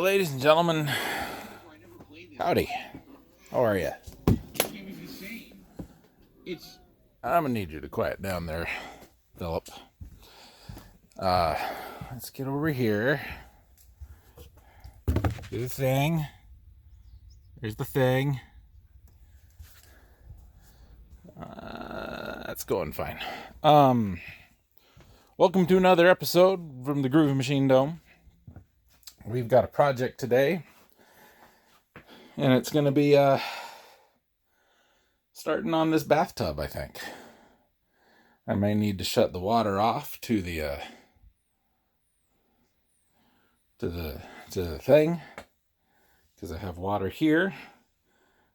ladies and gentlemen. Howdy. How are you? I'm gonna need you to quiet down there, Philip. Let's get over here. Do the thing. Here's the thing. That's going fine. Welcome to another episode from the Grooving Machine Dome. We've got a project today, and it's going to be starting on this bathtub, I think. I may need to shut the water off to the thing, because I have water here.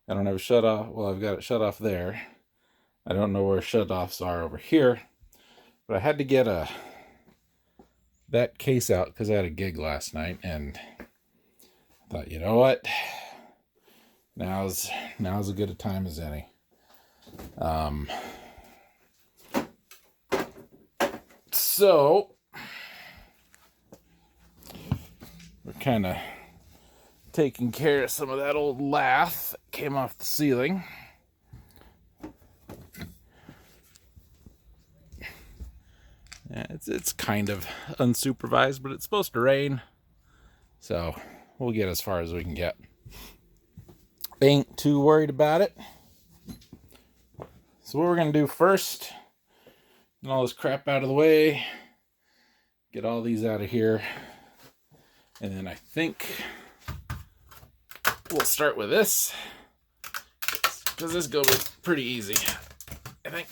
I don't have a shut off. Well, I've got it shut off there. I don't know where shut offs are over here, but I had to get that case out because I had a gig last night, and I thought, you know what, now's as good a time as any. So we're kind of taking care of some of that old lath that came off the ceiling. Yeah, it's kind of unsupervised, but it's supposed to rain, so we'll get as far as we can get. Ain't too worried about it. So what we're gonna do first, get all this crap out of the way, get all these out of here, and then I think we'll start with this, because this goes pretty easy. I think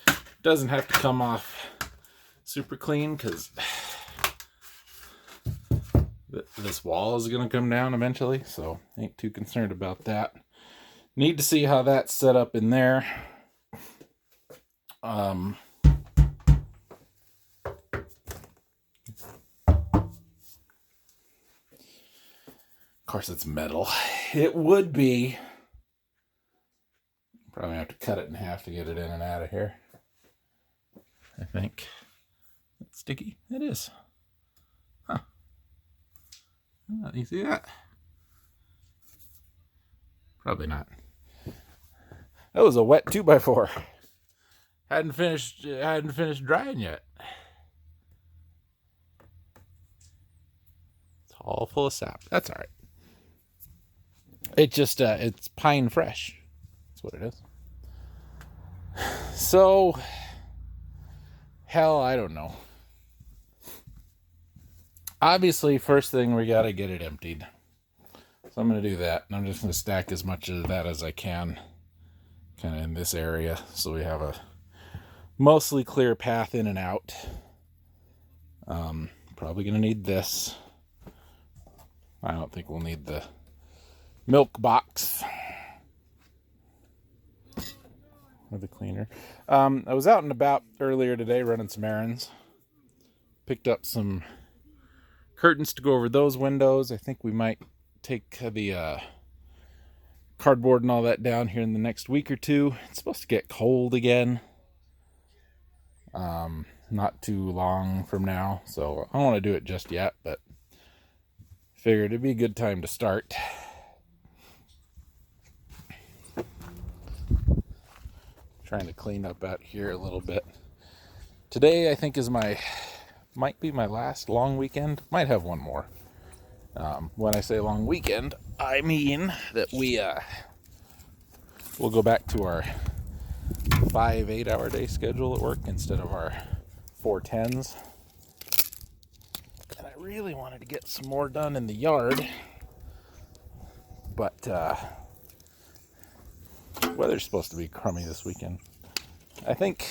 it doesn't have to come off super clean, because this wall is going to come down eventually, so ain't too concerned about that. Need to see how that's set up in there. Of course, it's metal. It would be. Probably have to cut it in half to get it in and out of here, I think. It's sticky. It is. Huh. Oh, you see that? Probably not. That was a wet 2x4. Hadn't finished drying yet. It's all full of sap. That's all right. It just it's pine fresh. That's what it is. So, hell, I don't know. Obviously, first thing, we got to get it emptied. So I'm going to do that. And I'm just going to stack as much of that as I can kind of in this area, so we have a mostly clear path in and out. Probably going to need this. I don't think we'll need the milk box or the cleaner. I was out and about earlier today running some errands. Picked up some curtains to go over those windows. I think we might take the cardboard and all that down here in the next week or two. It's supposed to get cold again. Not too long from now, so I don't want to do it just yet, but figured it'd be a good time to start. Trying to clean up out here a little bit. Today, I think, might be my last long weekend. Might have one more. When I say long weekend, I mean that we'll go back to our 5 8-hour day schedule at work instead of our 4 10s. And I really wanted to get some more done in the yard, but weather's supposed to be crummy this weekend. I think,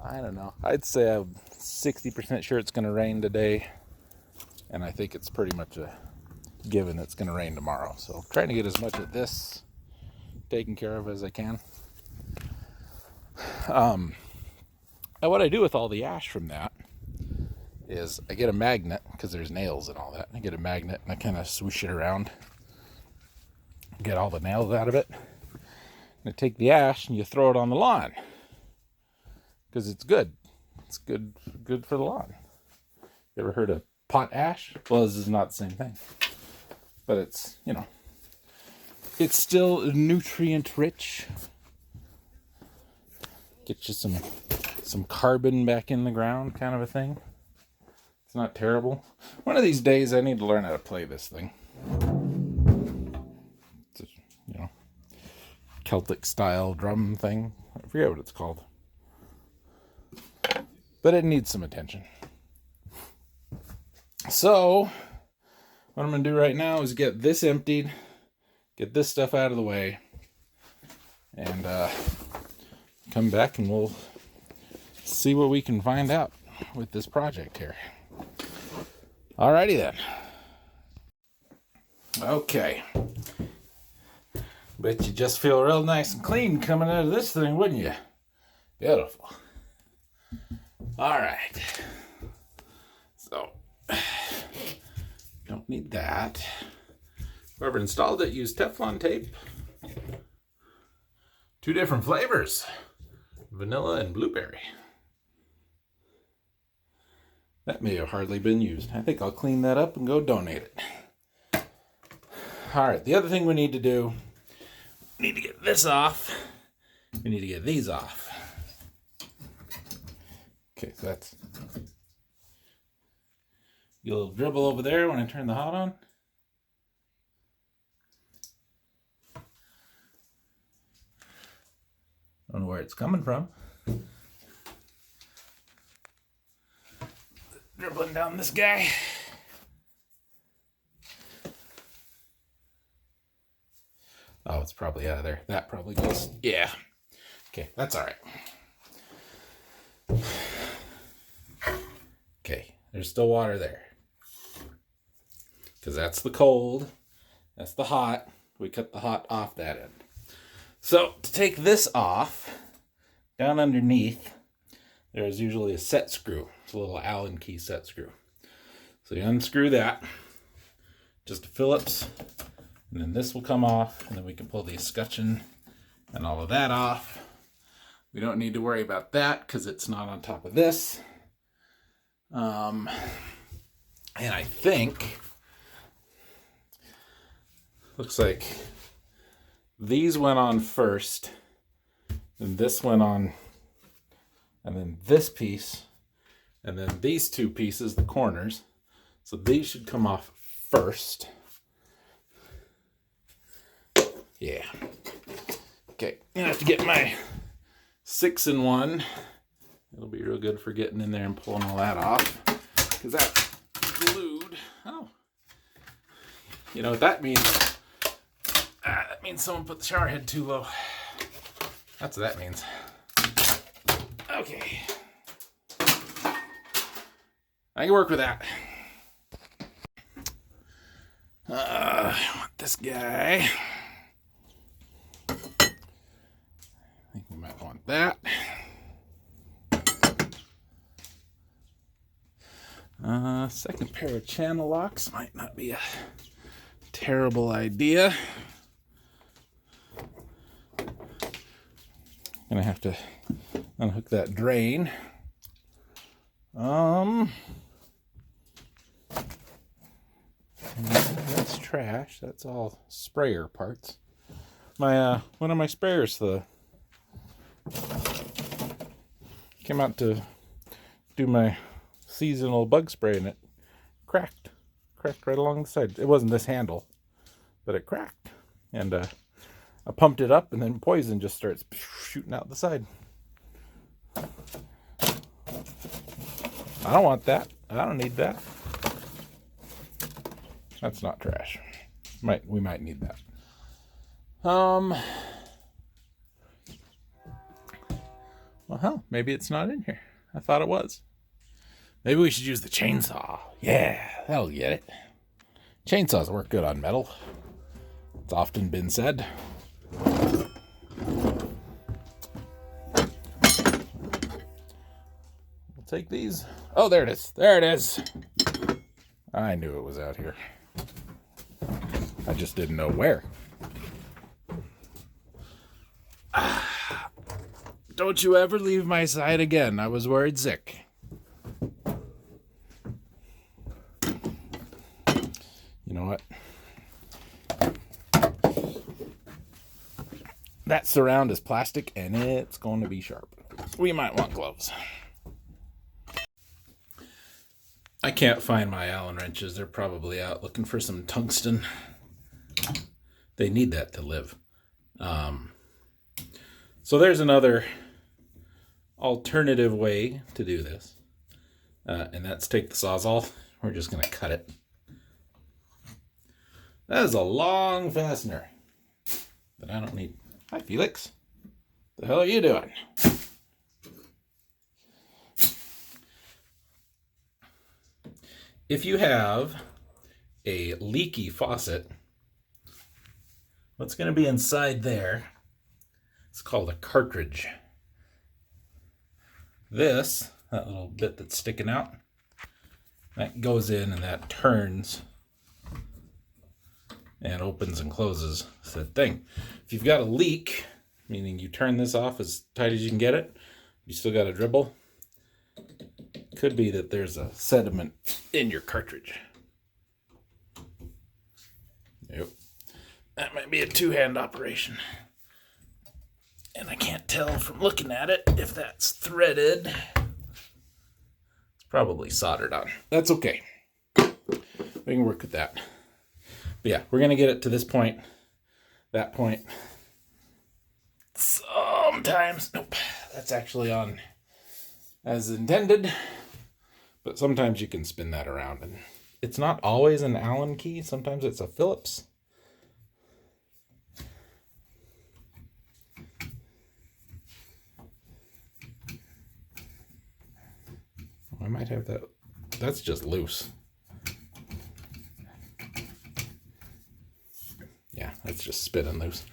I don't know, I'd say I'm 60% sure it's going to rain today, and I think it's pretty much a given it's going to rain tomorrow. So trying to get as much of this taken care of as I can. And what I do with all the ash from that is I get a magnet, because there's nails and all that. I get a magnet and I kind of swoosh it around, get all the nails out of it. And I take the ash and you throw it on the lawn, because it's good. It's good for the lawn. You ever heard of potash. Well, this is not the same thing. But it's, you know, it's still nutrient rich. Get you some carbon back in the ground kind of a thing. It's not terrible. One of these days I need to learn how to play this thing. It's a, you know, Celtic style drum thing. I forget what it's called. But it needs some attention. So, what I'm going to do right now is get this emptied, get this stuff out of the way, and come back and we'll see what we can find out with this project here. Alrighty then. Okay. Bet you just feel real nice and clean coming out of this thing, wouldn't you? Beautiful. Alright. So, don't need that. Whoever installed it used Teflon tape. 2 different flavors. Vanilla and blueberry. That may have hardly been used. I think I'll clean that up and go donate it. Alright, the other thing we need to do, we need to get this off. We need to get these off. Okay, so that's... Get a little dribble over there when I turn the hot on. Don't know where it's coming from. Dribbling down this guy. Oh, it's probably out of there. That probably goes. Yeah. Okay, that's all right. Okay, there's still water there. Because that's the cold. That's the hot. We cut the hot off that end. So, to take this off, down underneath, there's usually a set screw. It's a little Allen key set screw. So you unscrew that, just a Phillips, and then this will come off, and then we can pull the escutcheon and all of that off. We don't need to worry about that because it's not on top of this. And I think, looks like these went on first, and this went on, and then this piece, and then these 2 pieces, the corners. So these should come off first. Yeah. Okay, I'm gonna have to get my 6-in-1. It'll be real good for getting in there and pulling all that off, because that's glued. Oh, you know what that means? That means someone put the shower head too low. That's what that means. Okay. I can work with that. I want this guy. I think we might want that. Second pair of channel locks might not be a terrible idea. Gonna have to unhook that drain. That's trash. That's all sprayer parts. My one of my sprayers came out to do my seasonal bug spray, and it cracked right along the side. It wasn't this handle, but it cracked, and I pumped it up, and then poison just starts shooting out the side. I don't want that. I don't need that. That's not trash. We might need that. Well, hell, maybe it's not in here. I thought it was. Maybe we should use the chainsaw. Yeah, that'll get it. Chainsaws work good on metal. It's often been said. We'll take these. Oh, there it is. There it is. I knew it was out here. I just didn't know where. Don't you ever leave my side again. I was worried sick. You know what? That surround is plastic and it's going to be sharp. We might want gloves. I can't find my Allen wrenches. They're probably out looking for some tungsten. They need that to live. So there's another alternative way to do this. And that's take the Sawzall. We're just going to cut it. That is a long fastener that I don't need. Hi, Felix. The hell are you doing? If you have a leaky faucet, what's going to be inside there? It's called a cartridge. This, that little bit that's sticking out, that goes in and that turns and opens and closes that thing. If you've got a leak, meaning you turn this off as tight as you can get it, you still got a dribble, could be that there's a sediment in your cartridge. Yep. That might be a two-hand operation. And I can't tell from looking at it if that's threaded. It's probably soldered on. That's okay. We can work with that. But yeah, we're going to get it to this point, that point. Sometimes, nope, that's actually on as intended. But sometimes you can spin that around. And it's not always an Allen key. Sometimes it's a Phillips. I might have that. That's just loose. Yeah, that's just spinning loose.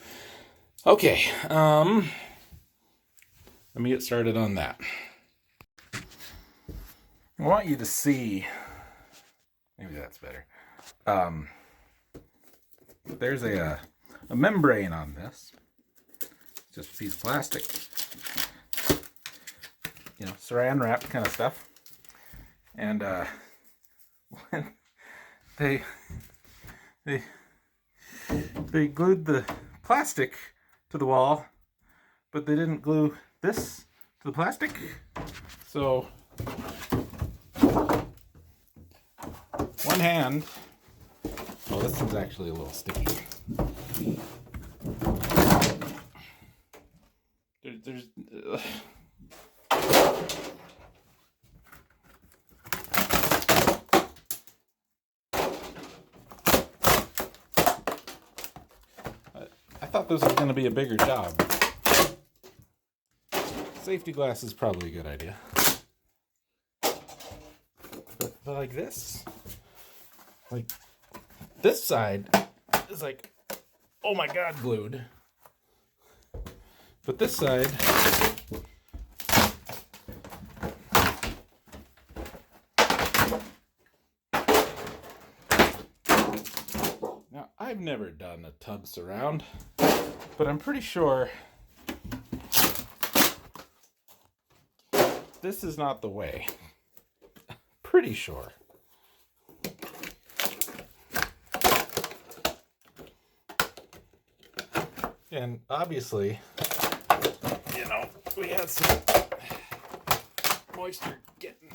Okay, let me get started on that. I want you to see, maybe that's better. There's a membrane on this. It's just a piece of plastic. You know, saran wrap kind of stuff. And when they glued the plastic to the wall, but they didn't glue this to the plastic. So one hand, oh, this one's actually a little sticky. There's I thought this was going to be a bigger job. Safety glass is probably a good idea. But like this side is like, oh my God, glued. But this side, now I've never done a tub surround, but I'm pretty sure this is not the way. Pretty sure. And obviously, you know, we had some moisture getting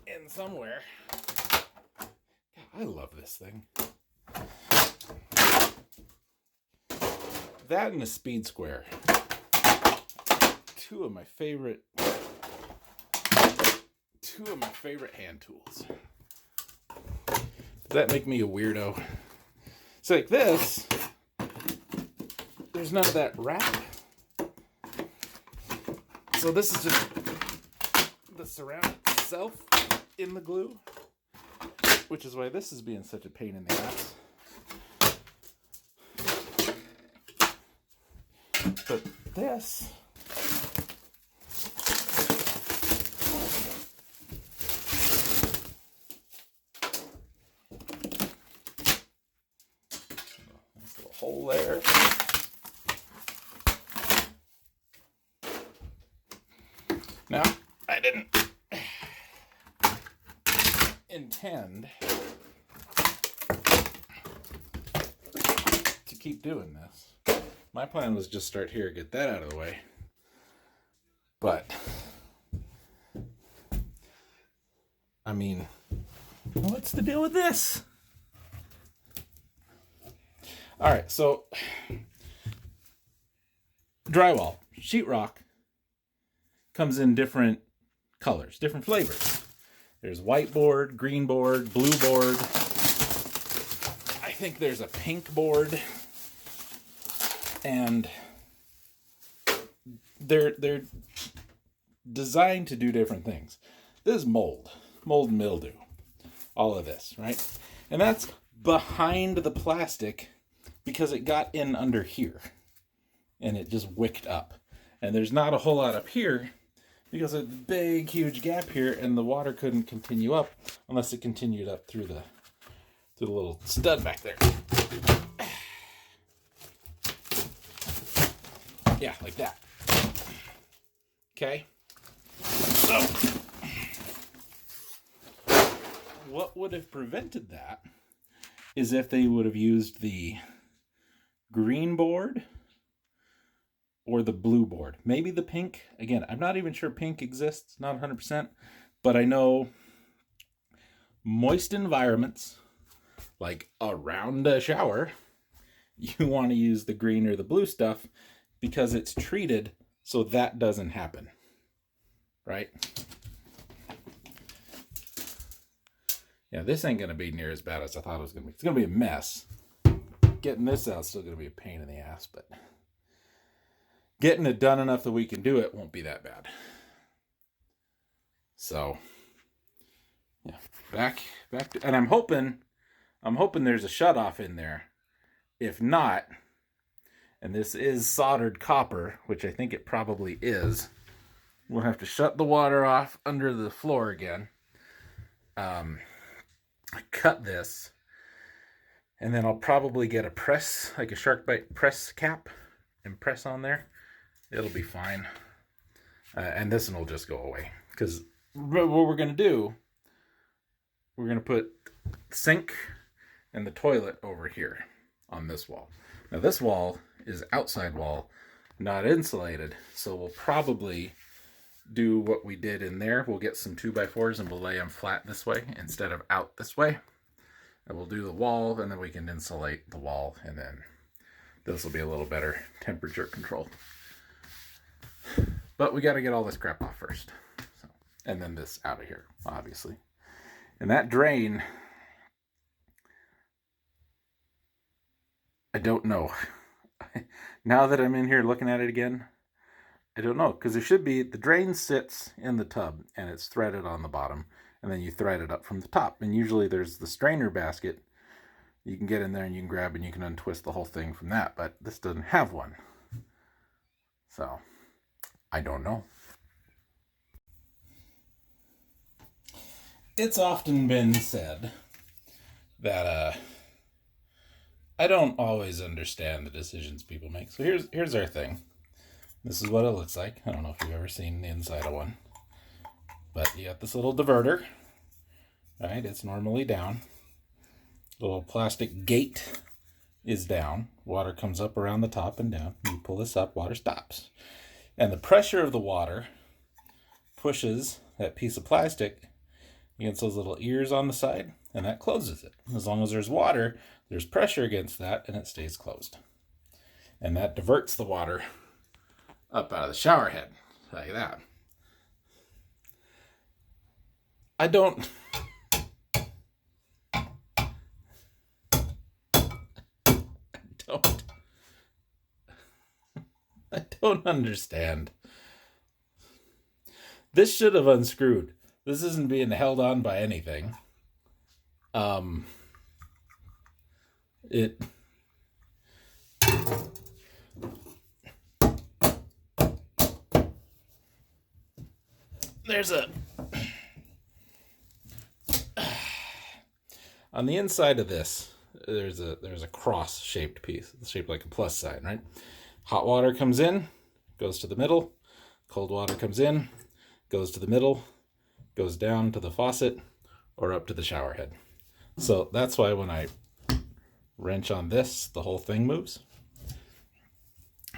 in somewhere. God, I love this thing. That and a speed square. Two of my favorite hand tools. Does that make me a weirdo? So like this, there's none of that wrap. So this is just the surround itself in the glue, which is why this is being such a pain in the ass. But this, nice little hole there. Now, I didn't intend keep doing this. My plan was just start here, get that out of the way. But, I mean, what's the deal with this? All right, so drywall, sheetrock comes in different colors, different flavors. There's white board, green board, blue board. I think there's a pink board. And they're designed to do different things. This is mold and mildew, all of this, right? And that's behind the plastic because it got in under here and it just wicked up. And there's not a whole lot up here because of the big, huge gap here, and the water couldn't continue up unless it continued up through the little stud back there. Yeah, like that. Okay. So, what would have prevented that is if they would have used the green board or the blue board. Maybe the pink. Again, I'm not even sure pink exists, not 100%, but I know moist environments, like around a shower, you want to use the green or the blue stuff because it's treated so that doesn't happen, right? Yeah, this ain't going to be near as bad as I thought it was going to be. It's going to be a mess. Getting this out is still going to be a pain in the ass, but getting it done enough that we can do it won't be that bad. So, yeah, back to, and I'm hoping there's a shutoff in there. If not, and this is soldered copper, which I think it probably is, we'll have to shut the water off under the floor again. Cut this, and then I'll probably get a press, like a shark bite press cap, and press on there. It'll be fine. And this one will just go away. Because what we're going to do, we're going to put the sink and the toilet over here on this wall. Now this wall is outside wall, not insulated. So we'll probably do what we did in there. We'll get some 2x4s and we'll lay them flat this way instead of out this way. And we'll do the wall, and then we can insulate the wall, and then this will be a little better temperature control. But we got to get all this crap off first. So, and then this out of here, obviously. And that drain, I don't know. Now that I'm in here looking at it again, I don't know. Because there should be, the drain sits in the tub, and it's threaded on the bottom. And then you thread it up from the top. And usually there's the strainer basket. You can get in there and you can grab and you can untwist the whole thing from that. But this doesn't have one. So, I don't know. It's often been said that I don't always understand the decisions people make. So here's our thing. This is what it looks like. I don't know if you've ever seen the inside of one. But you got this little diverter, right? It's normally down. Little plastic gate is down. Water comes up around the top and down. You pull this up, water stops. And the pressure of the water pushes that piece of plastic against those little ears on the side, and that closes it. As long as there's water, there's pressure against that, and it stays closed. And that diverts the water up out of the shower head, like that. I don't understand. This should have unscrewed. This isn't being held on by anything. There's a on the inside of this, there's a cross-shaped piece. It's shaped like a plus sign, right? Hot water comes in, goes to the middle. Cold water comes in, goes to the middle, goes down to the faucet, or up to the shower head. So that's why when I wrench on this, the whole thing moves.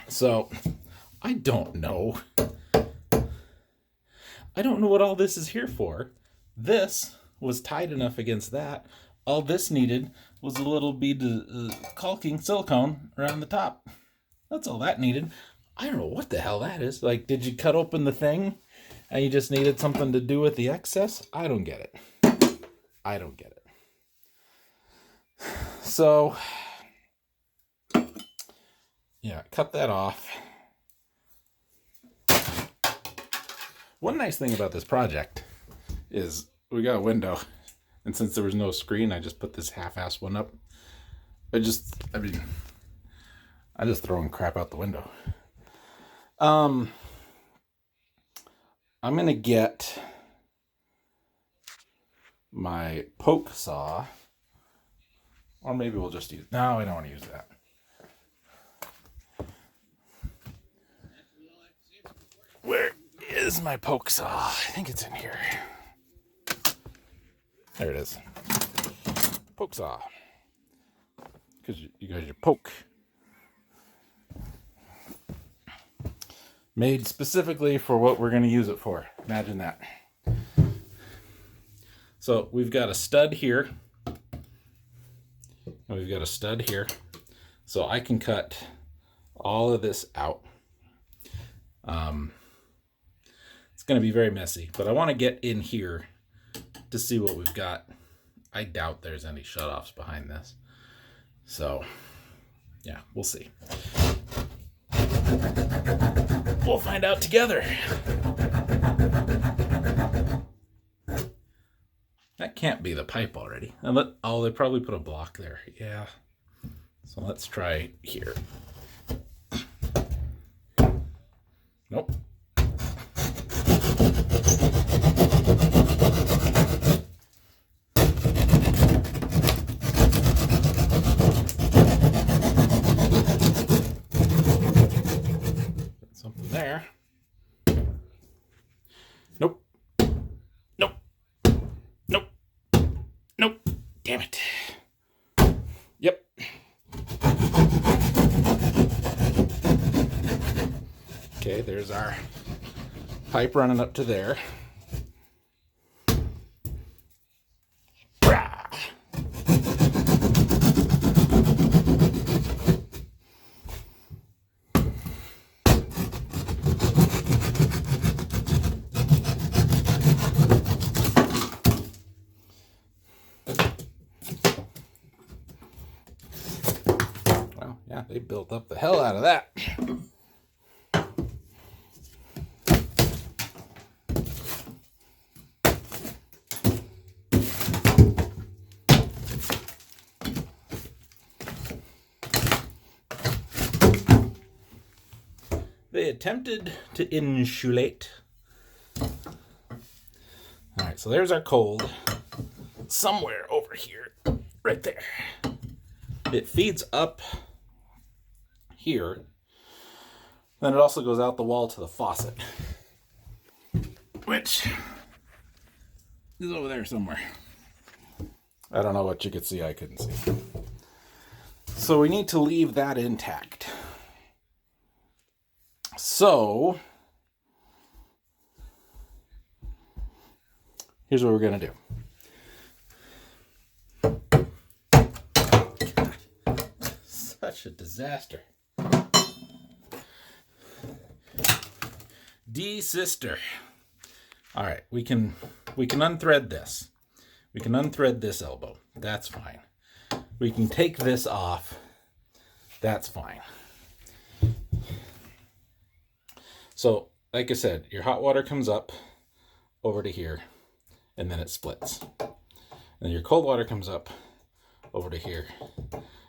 So I don't know. I don't know what all this is here for. This was tight enough against that. All this needed was a little bead of caulking silicone around the top. That's all that needed. I don't know what the hell that is. Like, did you cut open the thing and you just needed something to do with the excess? I don't get it. I don't get it. So, yeah, cut that off. One nice thing about this project is we got a window, and since there was no screen, I just put this half-ass one up. I'm just throwing crap out the window. I'm gonna get my poke saw, or maybe we'll just use, no, I don't want to use that. Where is my poke saw? I think it's in here. There it is. Poke saw. Because you got your poke. Made specifically for what we're going to use it for. Imagine that. So we've got a stud here. And we've got a stud here. So I can cut all of this out. It's going to be very messy, but I want to get in here to see what we've got. I doubt there's any shutoffs behind this. So, yeah, we'll see. We'll find out together. That can't be the pipe already. Oh, they probably put a block there. Yeah. So let's try here. Nope. Something there. Nope. Nope. Nope. Nope. Damn it. Yep. Okay, there's our pipe running up to there. Well, yeah, they built up the hell out of that. They attempted to insulate. All right, so there's our cold. Somewhere over here, right there. It feeds up here. Then it also goes out the wall to the faucet, which is over there somewhere. I don't know what you could see, I couldn't see. So we need to leave that intact. So, here's what we're going to do. God, such a disaster. Sister. All right, we can unthread this. We can unthread this elbow. That's fine. We can take this off. That's fine. So, like I said, your hot water comes up over to here, and then it splits. And your cold water comes up over to here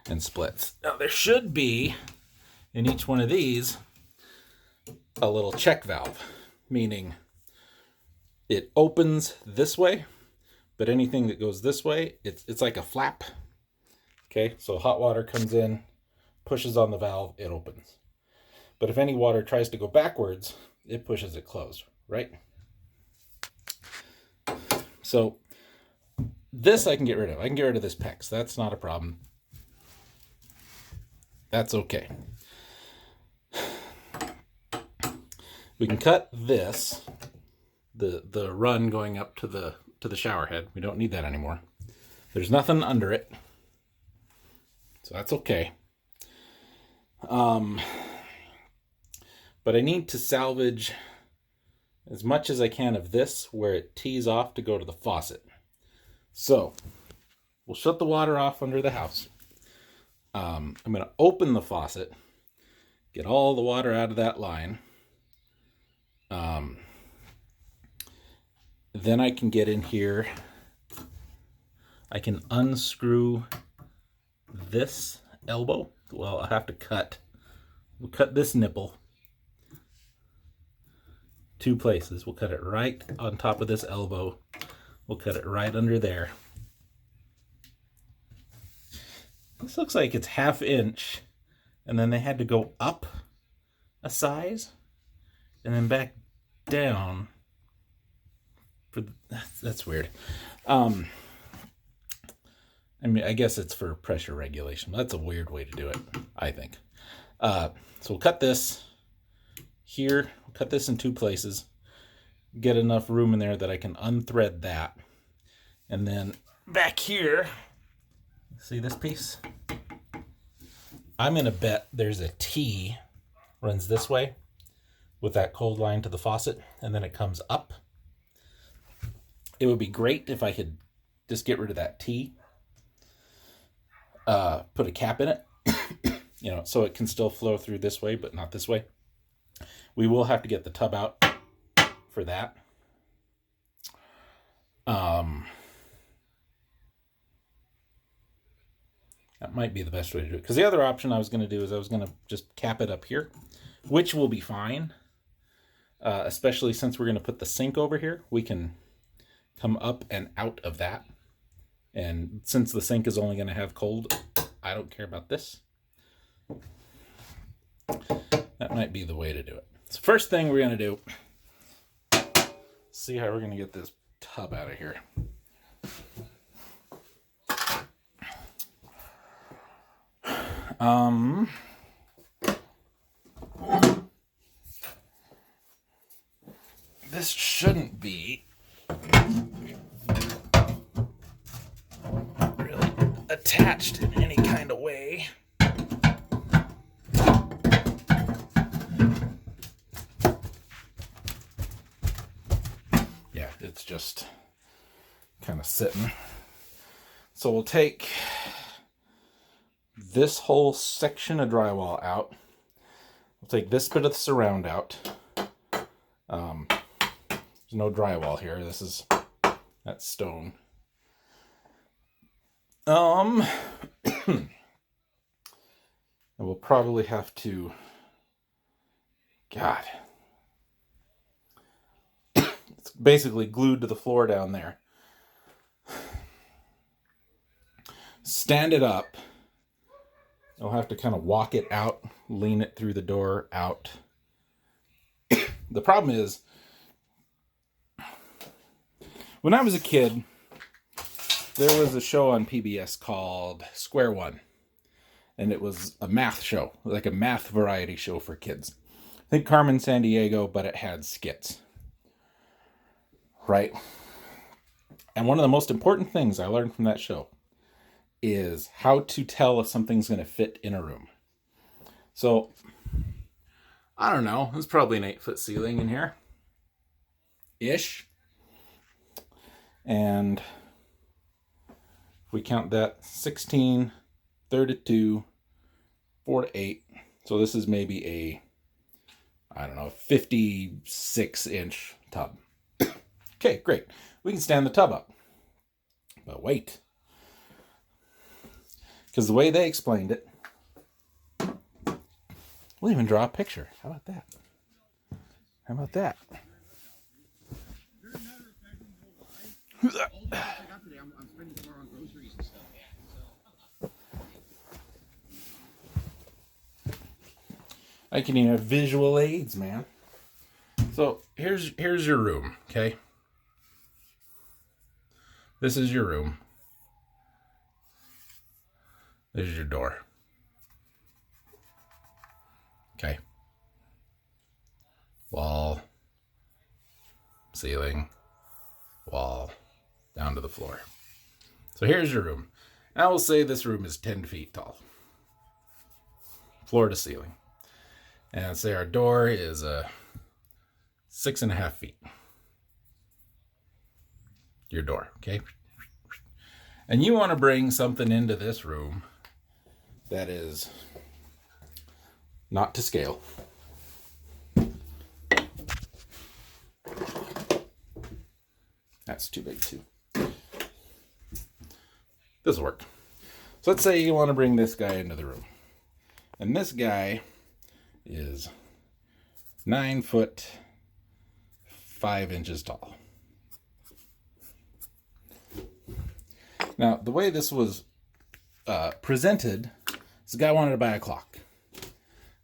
and splits. Now, there should be, in each one of these, a little check valve, meaning it opens this way, but anything that goes this way, it's like a flap. Okay, so hot water comes in, pushes on the valve, it opens. But if any water tries to go backwards, it pushes it closed, right? So this I can get rid of. I can get rid of this PEX. That's not a problem. That's okay. We can cut this, the run going up to the shower head. We don't need that anymore. There's nothing under it, so that's okay. But I need to salvage as much as I can of this where it tees off to go to the faucet. So we'll shut the water off under the house. I'm going to open the faucet, get all the water out of that line. Then I can get in here. I can unscrew this elbow. Well, I have to we'll cut this nipple 2 places. We'll cut it right on top of this elbow. We'll cut it right under there. This looks like it's 1/2 inch, and then they had to go up a size and then back down. That's weird. I mean, I guess it's for pressure regulation. That's a weird way to do it, I think. So we'll cut this here, cut this in 2 places, get enough room in there that I can unthread that. And then back here, see this piece? I'm going to bet there's a T runs this way with that cold line to the faucet, and then it comes up. It would be great if I could just get rid of that T, put a cap in it, so it can still flow through this way, but not this way. We will have to get the tub out for that. That might be the best way to do it. Because the other option I was going to do is I was going to just cap it up here, which will be fine. Especially since we're going to put the sink over here. We can come up and out of that. And since the sink is only going to have cold, I don't care about this. That might be the way to do it. So first thing we're going to do, see how we're going to get this tub out of here. This shouldn't be really attached in any kind of way. Yeah, it's just kind of sitting. So we'll take this whole section of drywall out. We'll take this bit of the surround out. There's no drywall here. That's stone. And we'll probably have to, God, it's basically glued to the floor down there. Stand it up. I'll have to kind of walk it out, lean it through the door out. The problem is, when I was a kid, there was a show on PBS called Square One. And it was a math show, like a math variety show for kids. I think Carmen Sandiego, but it had skits. Right? And one of the most important things I learned from that show is how to tell if something's going to fit in a room. So, I don't know. There's probably an 8-foot ceiling in here. Ish. And if we count that, 16, 32, 4 to 8. So this is maybe a, 56-inch tub. Okay, great. We can stand the tub up. But wait. Because the way they explained it, we'll even draw a picture. How about that? How about that? I can even have visual aids, man. So here's your room, okay? This is your room. This is your door. Okay. Wall, ceiling, wall, down to the floor. So here's your room. Now we'll say this room is 10 feet tall, floor to ceiling. And say our door is 6.5 feet. Your door, okay? And you want to bring something into this room that is not to scale. That's too big too. This will work. So let's say you want to bring this guy into the room. And this guy is 9 foot 5 inches tall. Now, the way this was presented, this guy wanted to buy a clock.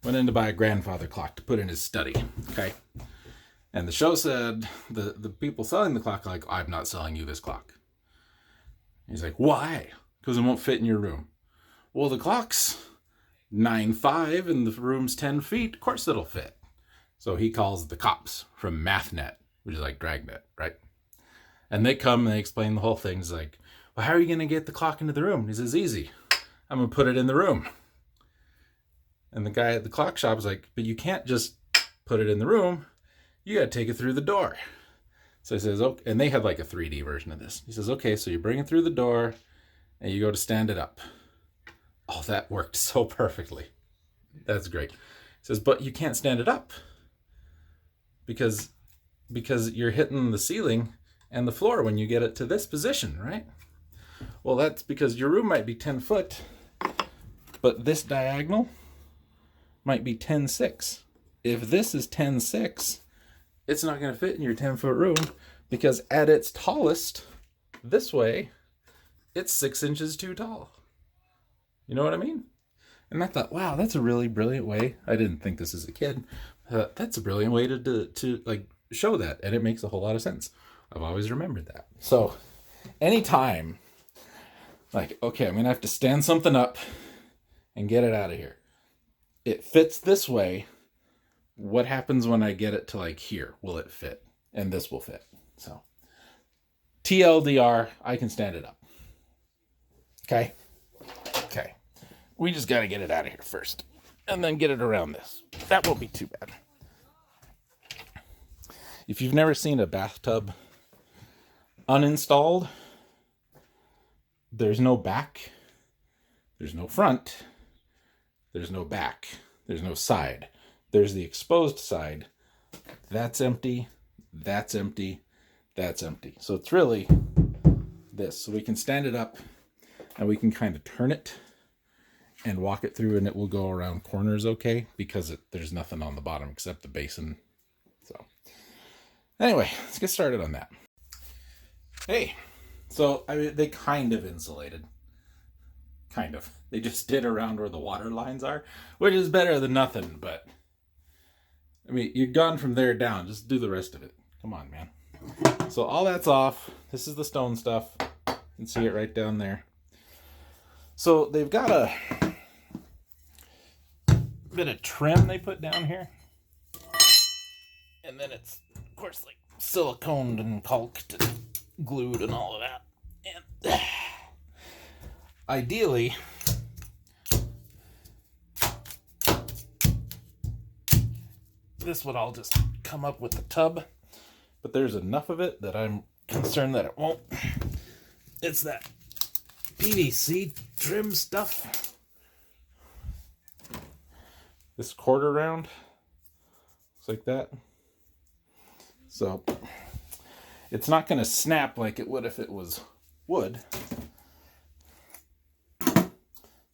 Went in to buy a grandfather clock to put in his study, okay? And the show said, the people selling the clock are like, I'm not selling you this clock. He's like, why? Because it won't fit in your room. Well, the clock's 9'5" and the room's 10 feet. Of course it'll fit. So he calls the cops from MathNet, which is like Dragnet, right? And they come and they explain the whole thing. He's like, well, how are you going to get the clock into the room? And he says, easy. I'm going to put it in the room. And the guy at the clock shop is like, but you can't just put it in the room. You got to take it through the door. So he says, okay. And they had like a 3D version of this. He says, okay, so you bring it through the door and you go to stand it up. Oh, that worked so perfectly. That's great. He says, but you can't stand it up because you're hitting the ceiling and the floor when you get it to this position, right? Well, that's because your room might be 10 foot, but this diagonal might be 10.6. If this is 10.6, it's not going to fit in your 10-foot room because at its tallest, this way, it's 6 inches too tall. You know what I mean? And I thought, wow, that's a really brilliant way. I didn't think this as a kid. That's a brilliant way to like show that, and it makes a whole lot of sense. I've always remembered that. So anytime, like, okay, I'm going to have to stand something up and get it out of here. It fits this way. What happens when I get it to like here? Will it fit? And this will fit. So TLDR, I can stand it up. Okay? Okay. We just got to get it out of here first. And then get it around this. That won't be too bad. If you've never seen a bathtub uninstalled, there's no back, there's no front, there's no back, there's no side. There's the exposed side. That's empty, that's empty, that's empty. So it's really this. So we can stand it up and we can kind of turn it and walk it through and it will go around corners okay because there's nothing on the bottom except the basin. So anyway, let's get started on that. Hey, so they kind of insulated. Kind of. They just did around where the water lines are, which is better than nothing, but I mean, you're gone from there down. Just do the rest of it. Come on, man. So all that's off. This is the stone stuff. You can see it right down there. So they've got a bit of trim they put down here. And then it's, of course, like siliconed and caulked and glued and all of that. And ideally, this would all just come up with the tub, but there's enough of it that I'm concerned that it won't. It's that PVC trim stuff. This quarter round looks like that. So it's not going to snap like it would if it was wood.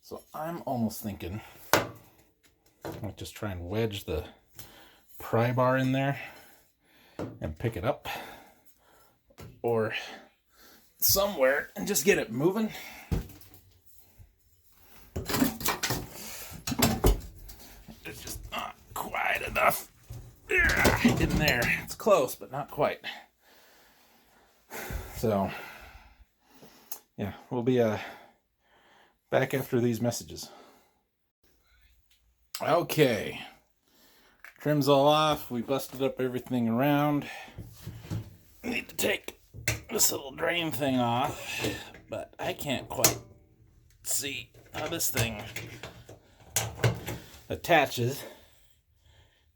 So I'm almost thinking I'll just try and wedge the pry bar in there and pick it up or somewhere and just get it moving. It's just not quite enough in there. It's close, but not quite. So, yeah, we'll be back after these messages. Okay, Trim's all off. We busted up everything around. Need to take this little drain thing off, but I can't quite see how this thing attaches.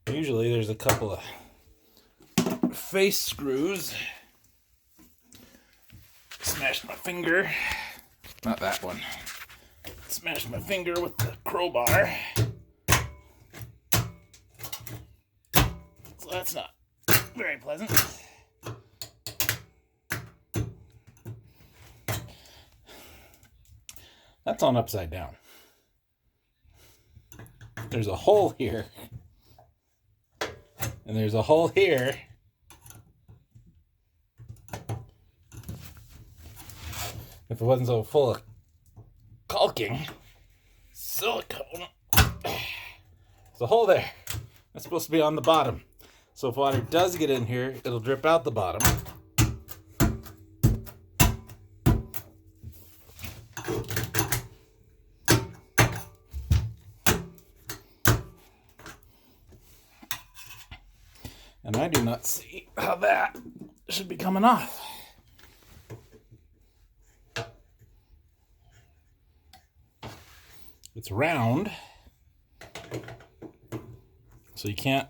Usually there's a couple of face screws. Smashed my finger. Not that one. Smashed my finger with the crowbar. So that's not very pleasant. That's on upside down. There's a hole here. And there's a hole here. If it wasn't so full of caulking, silicone, there's a hole there. That's supposed to be on the bottom. So if water does get in here, it'll drip out the bottom. And I do not see how that should be coming off. It's round, so you can't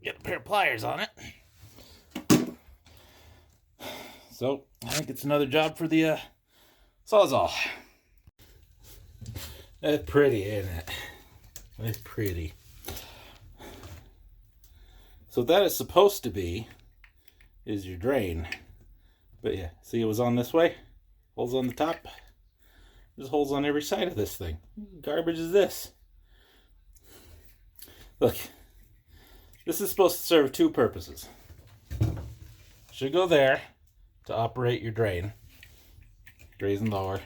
get a pair of pliers on it. So I think it's another job for the Sawzall. That's pretty, isn't it? It's pretty. So that is supposed to be is your drain. But yeah, see, it was on this way. Holes on the top. There's holes on every side of this thing. Garbage is this? Look, this is supposed to serve two purposes. Should go there to operate your drain. Raise and lower.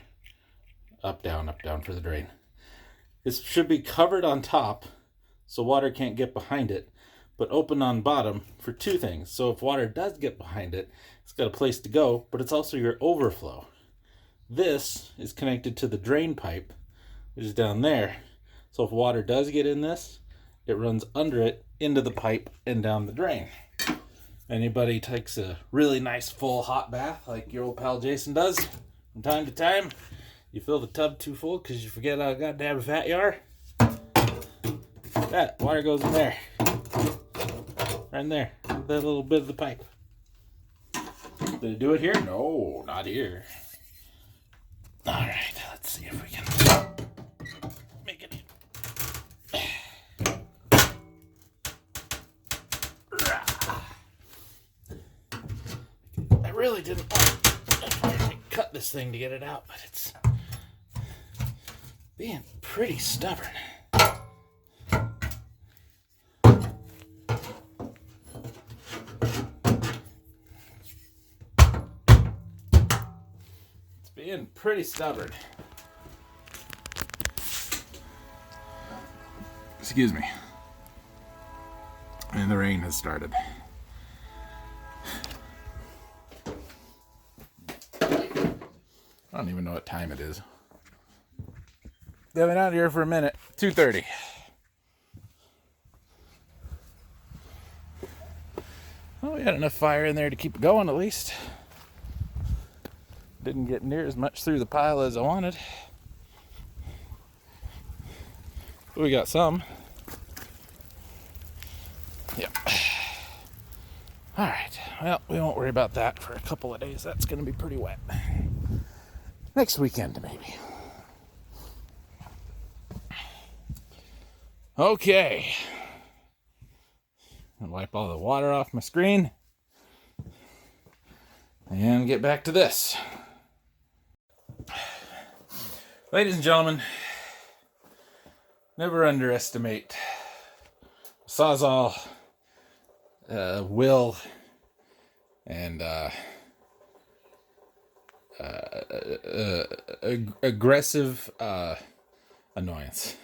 Up, down for the drain. This should be covered on top so water can't get behind it, but open on bottom for two things. So if water does get behind it, it's got a place to go, but it's also your overflow. This is connected to the drain pipe, which is down there. So if water does get in this, it runs under it into the pipe and down the drain. Anybody takes a really nice full hot bath like your old pal Jason does from time to time, you fill the tub too full because you forget how goddamn fat you are. That water goes in there. Right in there. That little bit of the pipe. Did it do it here? No, not here. Alright, let's see if we can make it. I really didn't want to cut this thing to get it out, but it's being pretty stubborn. Being pretty stubborn. Excuse me. And the rain has started. I don't even know what time it is. They've been out here for a minute. 2:30. Well, we had enough fire in there to keep it going at least. Didn't get near as much through the pile as I wanted. But we got some. Yep. Alright. Well, we won't worry about that for a couple of days. That's going to be pretty wet. Next weekend, maybe. Okay. I'll wipe all the water off my screen. And get back to this. Ladies and gentlemen, never underestimate Sawzall, will, and aggressive annoyance.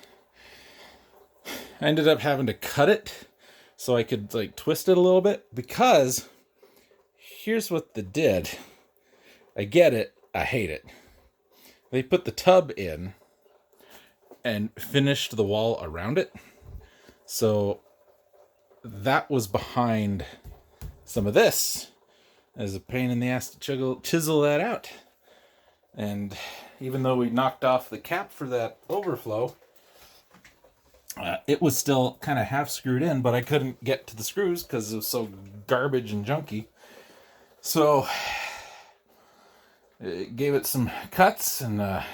I ended up having to cut it so I could like twist it a little bit, because here's what they did. I get it, I hate it. They put the tub in and finished the wall around it. So that was behind some of this. It was a pain in the ass to chisel that out. And even though we knocked off the cap for that overflow, it was still kind of half screwed in, but I couldn't get to the screws because it was so garbage and junky. So it gave it some cuts, and there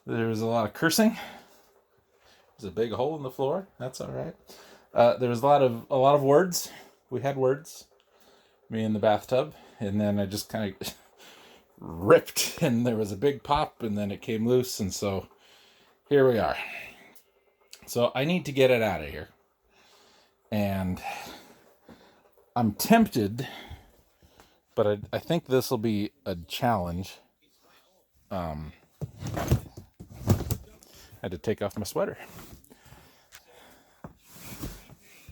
was a lot of cursing. There's a big hole in the floor. That's all right. There was a lot of words. We had words, me in the bathtub, and then I just kind of ripped, and there was a big pop, and then it came loose, and so here we are. So I need to get it out of here, and I'm tempted, but I think this will be a challenge. I had to take off my sweater.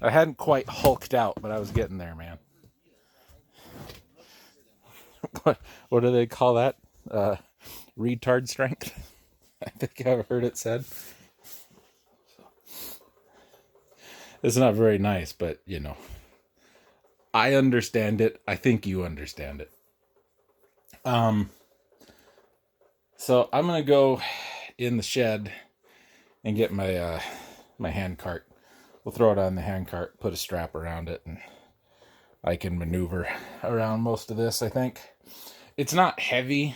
I hadn't quite hulked out, but I was getting there, man. What do they call that? Retard strength? I think I've heard it said. It's not very nice, but, you know. I understand it. I think you understand it. So I'm going to go in the shed and get my my hand cart. We'll throw it on the hand cart, put a strap around it, and I can maneuver around most of this, I think. It's not heavy,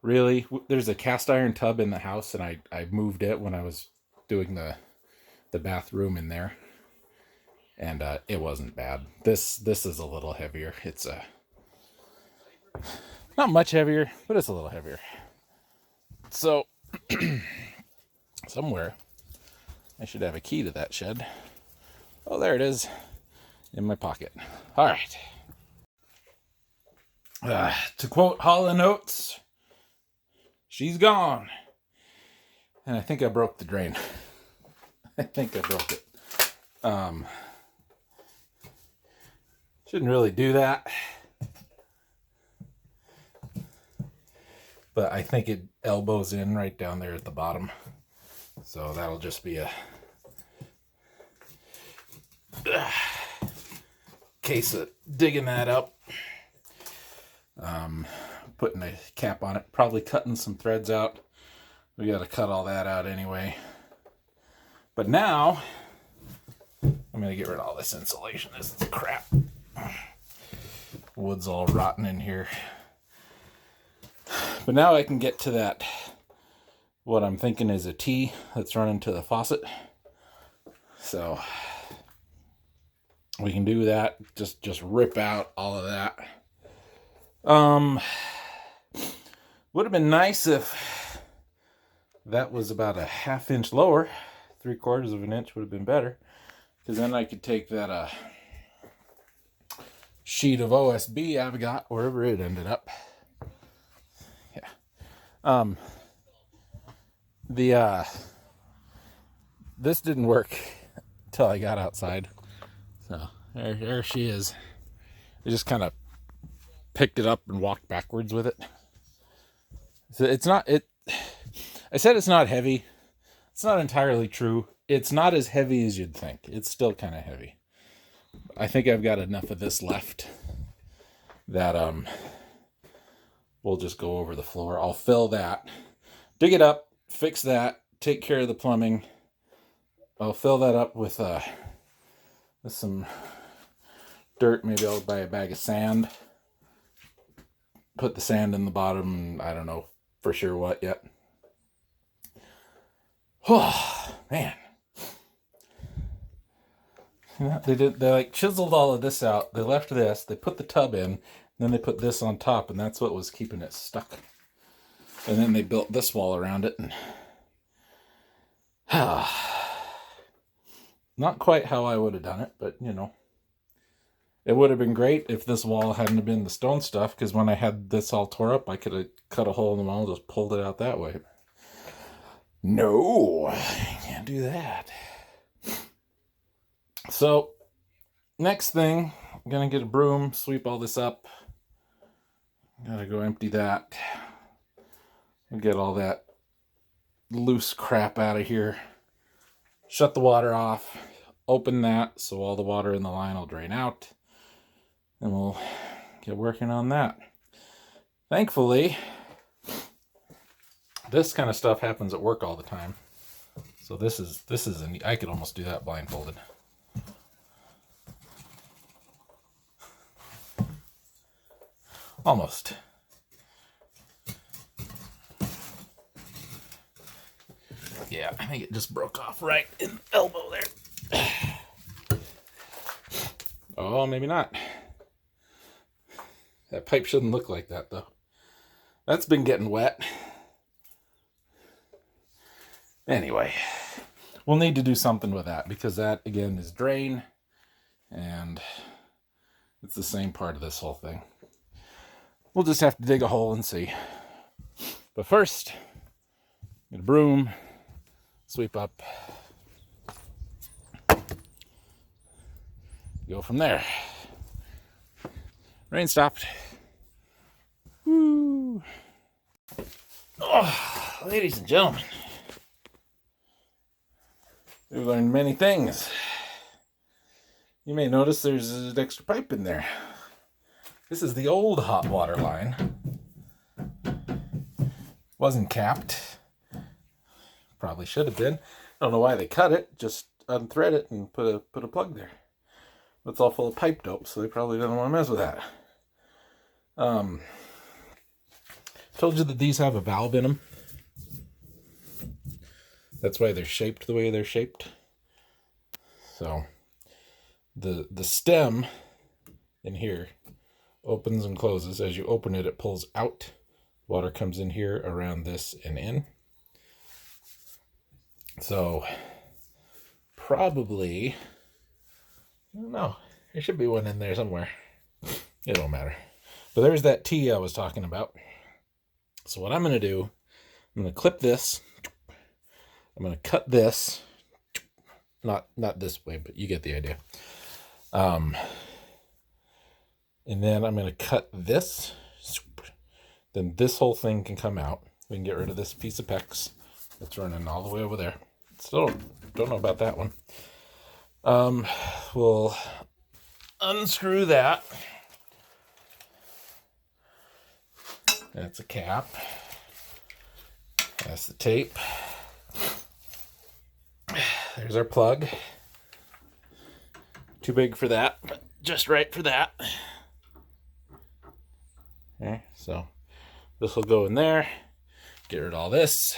really. There's a cast iron tub in the house, and I moved it when I was doing the bathroom in there. And it wasn't bad. This is a little heavier. It's not much heavier, but it's a little heavier. So, somewhere, I should have a key to that shed. Oh, there it is, in my pocket. All right. To quote Hall & Oates, she's gone. And I think I broke the drain. I think I broke it. Shouldn't really do that. But I think it elbows in right down there at the bottom. So that'll just be a case of digging that up. Putting a cap on it. Probably cutting some threads out. We got to cut all that out anyway. But now, I'm going to get rid of all this insulation. This is crap. Wood's all rotten in here. But now I can get to that, what I'm thinking is a T that's running to the faucet. So we can do that. Just rip out all of that. Would have been nice if that was about a ½ inch lower. 3/4 of an inch would have been better. Because then I could take that sheet of OSB I've got wherever it ended up. Yeah. This didn't work until I got outside. So there she is. I just kind of picked it up and walked backwards with it. So I said it's not heavy. It's not entirely true. It's not as heavy as you'd think. It's still kind of heavy. I think I've got enough of this left that we'll just go over the floor. I'll fill that, dig it up, fix that, take care of the plumbing. I'll fill that up with some dirt. Maybe I'll buy a bag of sand. Put the sand in the bottom. I don't know for sure what yet. Oh, man. They like chiseled all of this out. They left this. They put the tub in. And then they put this on top, and that's what was keeping it stuck. And then they built this wall around it. And not quite how I would have done it, but you know. It would have been great if this wall hadn't been the stone stuff, because when I had this all tore up, I could have cut a hole in the wall and just pulled it out that way. No, I can't do that. So, next thing, I'm going to get a broom, sweep all this up. Gotta go empty that. And get all that loose crap out of here. Shut the water off. open that so all the water in the line will drain out, and we'll get working on that. Thankfully, this kind of stuff happens at work all the time. So this is I could almost do that blindfolded. Almost. Yeah, I think it just broke off right in the elbow there. Oh, maybe not. That pipe shouldn't look like that, though. That's been getting wet. Anyway, we'll need to do something with that, because that, again, is drain, and it's the same part of this whole thing. We'll just have to dig a hole and see. But first, get a broom, sweep up, go from there. Rain stopped. Woo! Oh, ladies and gentlemen, we've learned many things. You may notice there's an extra pipe in there. This is the old hot water line. Wasn't capped. Probably should have been. I don't know why they cut it. Just unthread it and put a plug there. It's all full of pipe dope, so they probably didn't want to mess with that. Told you that these have a valve in them. That's why they're shaped the way they're shaped. So the stem in here opens and closes. As you open it, it pulls out. Water comes in here around this and in. So probably, I don't know, there should be one in there somewhere. It don't matter. But there's that T I was talking about. So what I'm going to do, I'm going to clip this. I'm going to cut this. Not this way, but you get the idea. And then I'm going to cut this. Then this whole thing can come out. We can get rid of this piece of PEX that's running all the way over there. Still don't know about that one. We'll unscrew that. That's a cap. That's the tape. There's our plug. Too big for that, but just right for that. Okay, so this will go in there. Get rid of all this.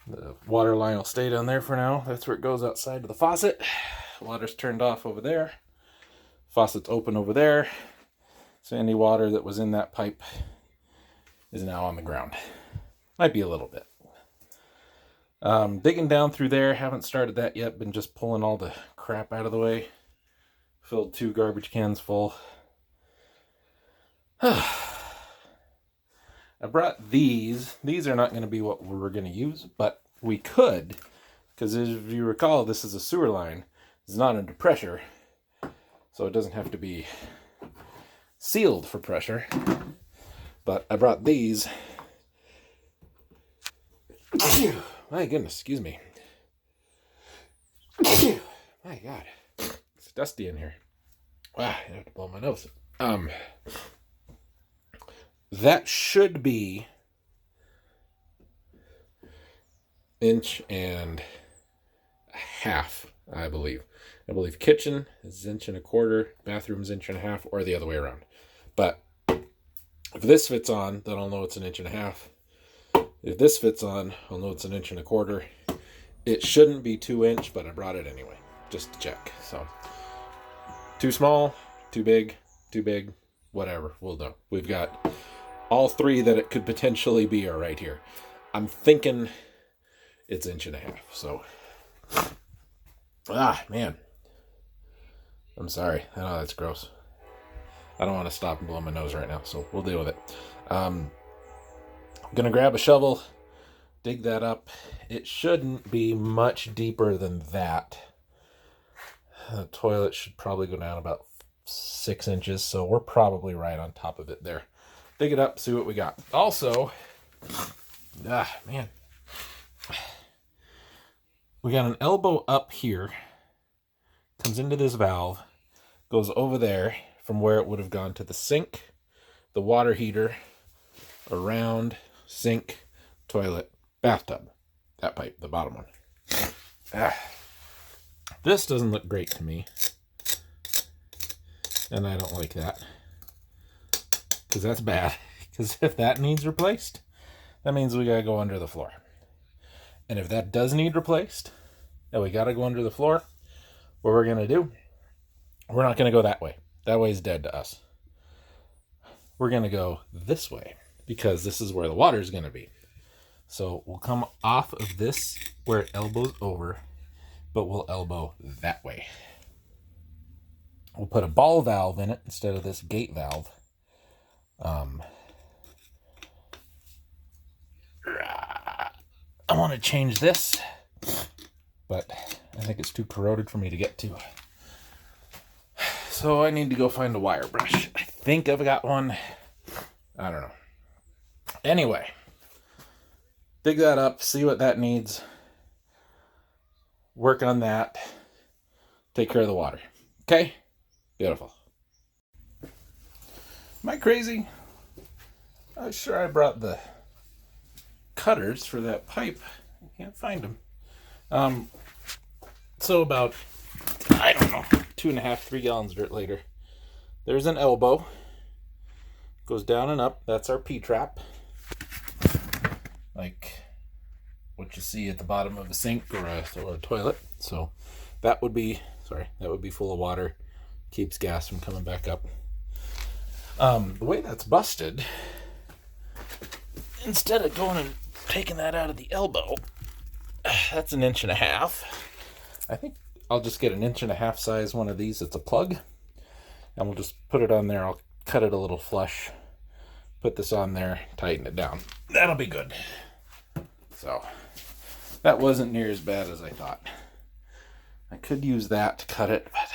The water line will stay down there for now. That's where it goes outside of the faucet. Water's turned off over there. Faucet's open over there. So any water that was in that pipe is now on the ground. Might be a little bit. Digging down through there. Haven't started that yet. Been just pulling all the crap out of the way. Filled 2 garbage cans full. I brought these. These are not going to be what we're going to use, but we could, because if you recall, this is a sewer line. It's not under pressure, so it doesn't have to be sealed for pressure. But I brought these. My goodness, excuse me. My God, it's dusty in here. Wow, I have to blow my nose. That should be 1.5 inches, I believe. I believe kitchen is 1.25 inches, bathroom's 1.5 inches, or the other way around. But if this fits on, then I'll know it's 1.5 inches. If this fits on, I'll know it's 1.25 inches. It shouldn't be 2 inch, but I brought it anyway, just to check. So, too small, too big, whatever, we'll do. We've got all 3 that it could potentially be are right here. I'm thinking it's 1.5 inches. So, man. I'm sorry. I know that's gross. I don't want to stop and blow my nose right now, so we'll deal with it. I'm going to grab a shovel, dig that up. It shouldn't be much deeper than that. The toilet should probably go down about 6 inches, so we're probably right on top of it there. Dig it up, see what we got. Also, man, we got an elbow up here comes into this valve, goes over there from where it would have gone to the sink, the water heater, around, sink, toilet, bathtub. That pipe, the bottom one. This doesn't look great to me. And I don't like that. Because that's bad. Because if that needs replaced, that means we gotta go under the floor. And if that does need replaced, and we gotta go under the floor, what we're gonna do, we're not gonna go that way. That way is dead to us. We're gonna go this way, because this is where the water is gonna be. So we'll come off of this where it elbows over, but we'll elbow that way. We'll put a ball valve in it instead of this gate valve. I want to change this, but I think it's too corroded for me to get to. So I need to go find a wire brush. I think I've got one. I don't know. Anyway, dig that up, see what that needs. Work on that. Take care of the water. Okay? Beautiful. Am I crazy? I'm sure I brought the cutters for that pipe. I can't find them. So about, I don't know, 2.5, 3 gallons of dirt later, there's an elbow. Goes down and up. That's our P-trap. Like what you see at the bottom of a sink or a toilet. So that would be full of water. Keeps gas from coming back up. The way that's busted, instead of going and taking that out of the elbow, that's 1.5 inches. I think I'll just get 1.5 inch size one of these. It's a plug, and we'll just put it on there. I'll cut it a little flush, put this on there, tighten it down. That'll be good. So that wasn't near as bad as I thought. I could use that to cut it, but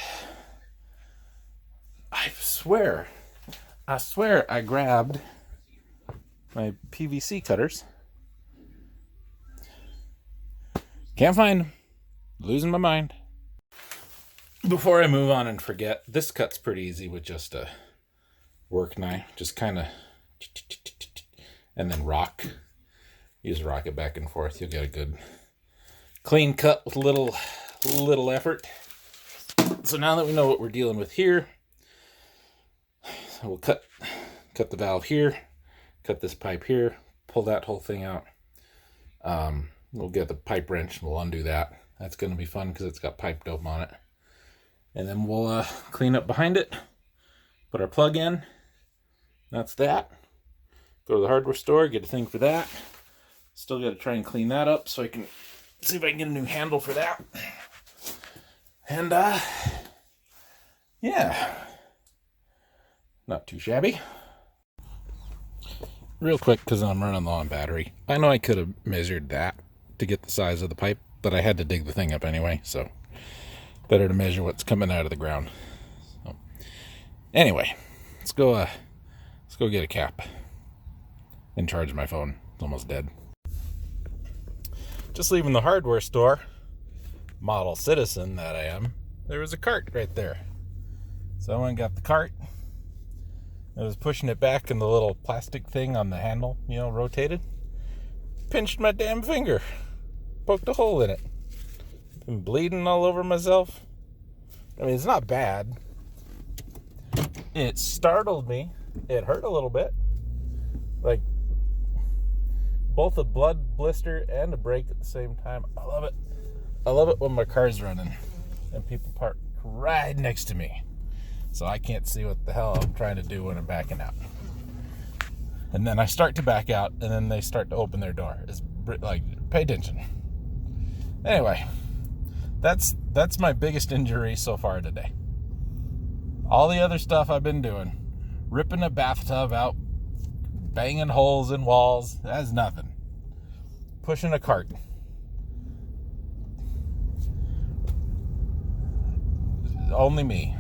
I swear I grabbed my PVC cutters. Can't find them. Losing my mind. Before I move on and forget, this cut's pretty easy with just a work knife. Just kind of, and then rock. You just rock it back and forth. You'll get a good clean cut with little effort. So now that we know what we're dealing with here, we'll cut the valve here, cut this pipe here, pull that whole thing out. We'll get the pipe wrench and we'll undo that. That's going to be fun because it's got pipe dope on it. And then we'll clean up behind it, put our plug in. That's that. Go to the hardware store, get a thing for that. Still got to try and clean that up so I can see if I can get a new handle for that. And yeah, not too shabby. Real quick, because I'm running low on battery. I know I could have measured that to get the size of the pipe, but I had to dig the thing up anyway, so better to measure what's coming out of the ground. So, anyway, let's go get a cap and charge my phone. It's almost dead. Just leaving the hardware store, model citizen that I am, there was a cart right there. So I went and got the cart. I was pushing it back and the little plastic thing on the handle, rotated. Pinched my damn finger. Poked a hole in it. Been bleeding all over myself. I mean, it's not bad. It startled me. It hurt a little bit. Like, both a blood blister and a break at the same time. I love it. I love it when my car's running and people park right next to me, so I can't see what the hell I'm trying to do when I'm backing out. And then I start to back out, and then they start to open their door. It's like, pay attention. Anyway, that's my biggest injury so far today. All the other stuff I've been doing, ripping a bathtub out, banging holes in walls, that's nothing. Pushing a cart. Only me.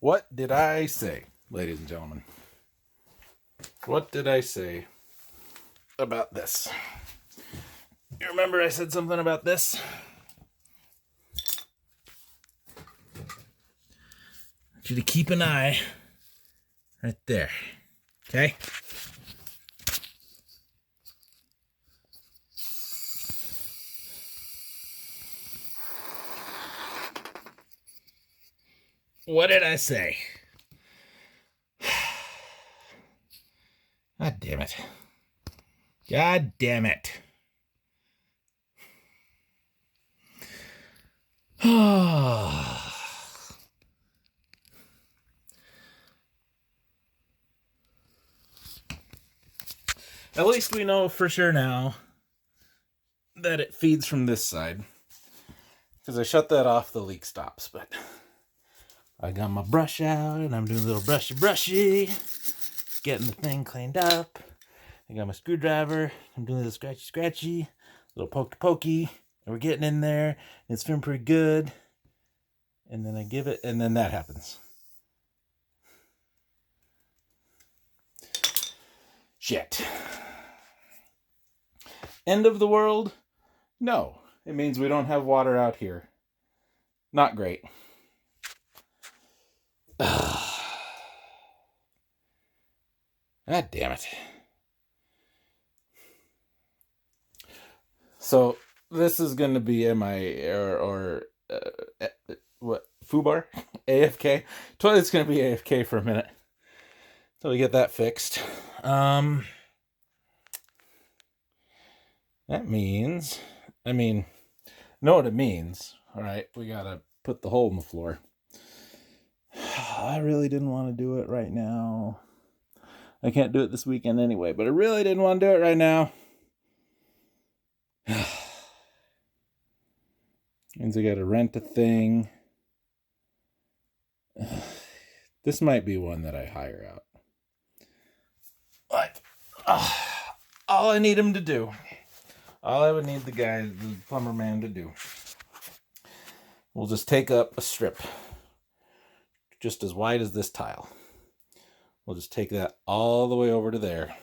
What did I say, ladies and gentlemen? What did I say about this? You remember I said something about this? you to keep an eye right there. Okay? What did I say? God damn it. God damn it. At least we know for sure now that it feeds from this side. Because I shut that off, the leak stops. But I got my brush out and I'm doing a little brushy, getting the thing cleaned up. I got my screwdriver. I'm doing a little scratchy, little pokey, and we're getting in there. And it's feeling pretty good. And then I give it, and then that happens. Shit. End of the world? No. It means we don't have water out here. Not great. God damn it. So this is going to be what? FUBAR? AFK? Toilet's going to be AFK for a minute. So we get that fixed. That means, know what it means. All right, we got to put the hole in the floor. I really didn't want to do it right now. I can't do it this weekend anyway, but I really didn't want to do it right now. Means I got to rent a thing. This might be one that I hire out. But all I need him to do, all I would need the plumber man to do, we'll just take up a strip just as wide as this tile. We'll just take that all the way over to there.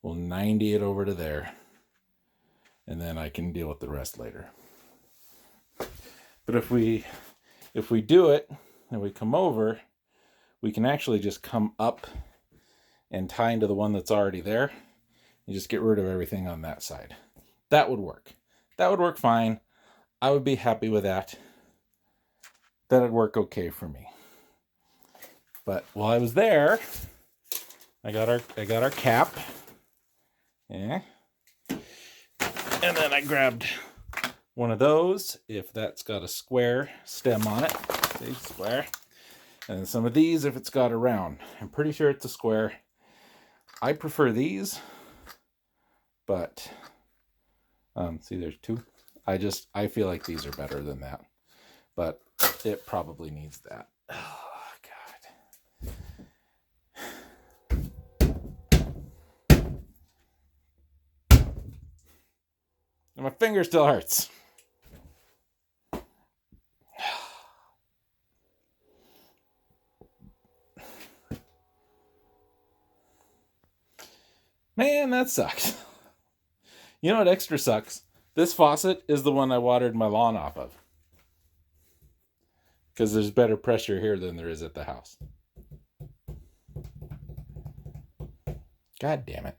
We'll 90 it over to there. And then I can deal with the rest later. But if we do it and we come over, we can actually just come up and tie into the one that's already there and just get rid of everything on that side. That would work. That would work fine. I would be happy with that. That'd work okay for me. But while I was there, I got our cap. Yeah. And then I grabbed one of those, if that's got a square stem on it. See, square. And then some of these if it's got a round. I'm pretty sure it's a square. I prefer these, but see, there's two. I feel like these are better than that, but it probably needs that. Oh God. And my finger still hurts. Man, that sucks. You know what extra sucks? This faucet is the one I watered my lawn off of. Because there's better pressure here than there is at the house. God damn it.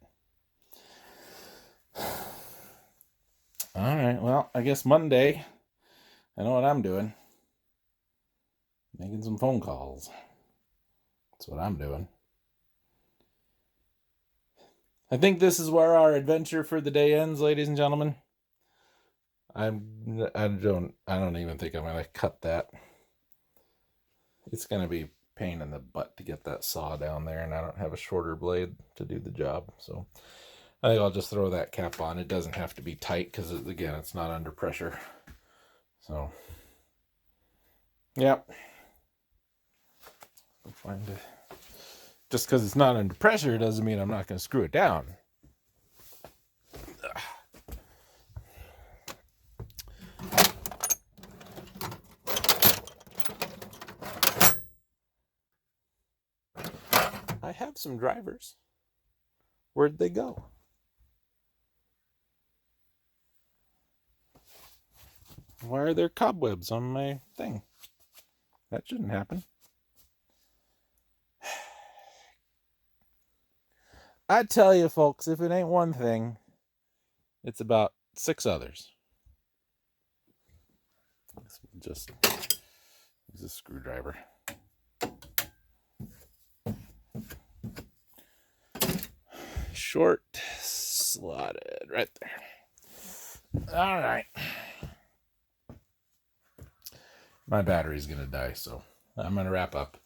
Alright, well, I guess Monday, I know what I'm doing. Making some phone calls. That's what I'm doing. I think this is where our adventure for the day ends, ladies and gentlemen. I don't even think I'm gonna cut that. It's gonna be a pain in the butt to get that saw down there, and I don't have a shorter blade to do the job. So I think I'll just throw that cap on. It doesn't have to be tight because again, it's not under pressure. So yeah. I'll find it. Just because it's not under pressure doesn't mean I'm not going to screw it down. I have some drivers. Where'd they go? Why are there cobwebs on my thing? That shouldn't happen. I tell you, folks, if it ain't one thing, it's about 6 others. Just use a screwdriver. Short, slotted, right there. All right. My battery's going to die, so I'm going to wrap up.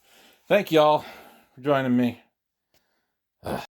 Thank y'all for joining me.